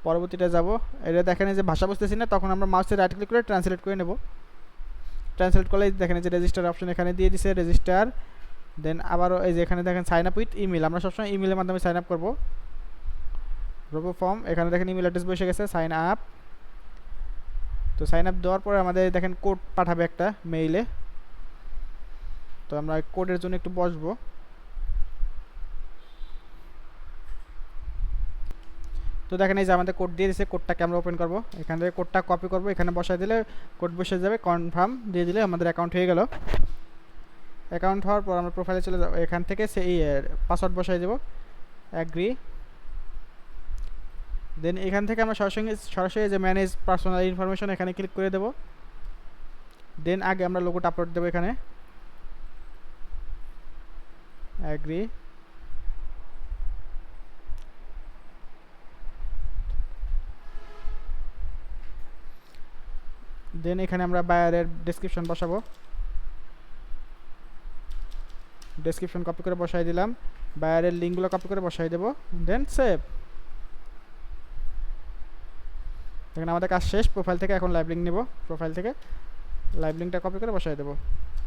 পরবর্তীটা যাব, এটা দেখেন যে ভাষা বুঝতেছি না, তখন আমরা মাউসে রাইট ক্লিক করে ট্রান্সলেট করে নেব। ট্রান্সলেট করলে দেখেন যে রেজিস্টার অপশন এখানে দিয়ে দিছে, রেজিস্টার। দেন আবারও এই যে এখানে দেখেন সাইন আপ উইথ ইমেল, আমরা সবসময় ইমেলের মাধ্যমে সাইন আপ করবো। রোবো ফর্ম, এখানে দেখেন ইমেল অ্যাড্রেস বসে গেছে, সাইন আপ। তো সাইন আপ দেওয়ার পরে আমাদের দেখেন কোড পাঠাবে একটা মেইলে, তো আমরা কোডের জন্য একটু বসবো। তো দেখেন এই যে আমাদের কোড দিয়ে দিয়েছে, কোডটাকে আমরা ওপেন করব, এখান থেকে কোডটা কপি করব, এখানে বসাই দিলে কোড বসে যাবে, কনফার্ম দিয়ে দিলে আমাদের অ্যাকাউন্ট হয়ে গেল। অ্যাকাউন্ট হওয়ার পর আমরা প্রোফাইলে চলে যাব, এখান থেকে সেই পাসওয়ার্ড বসাই দেব, অ্যাগ্রি। দেন এখান থেকে আমরা সরাসরি যে ম্যানেজ পার্সোনাল ইনফরমেশন এখানে ক্লিক করে দেব। দেন আগে আমরা লোগোটা আপলোড দেবো এখানে, অ্যাগ্রি। দেন এখানে আমরা বায়ারের ডেসক্রিপশন বসাবো, ডেসক্রিপশন কপি করে বসাই দিলাম, বায়ারের লিঙ্কগুলো কপি করে বসাই দেবো, দেন সেভ। দেখেন আমাদের কাজ শেষ। প্রোফাইল থেকে এখন লাইভ লিঙ্ক নেব, প্রোফাইল থেকে লাইভ লিঙ্কটা কপি করে বসাই দেবো।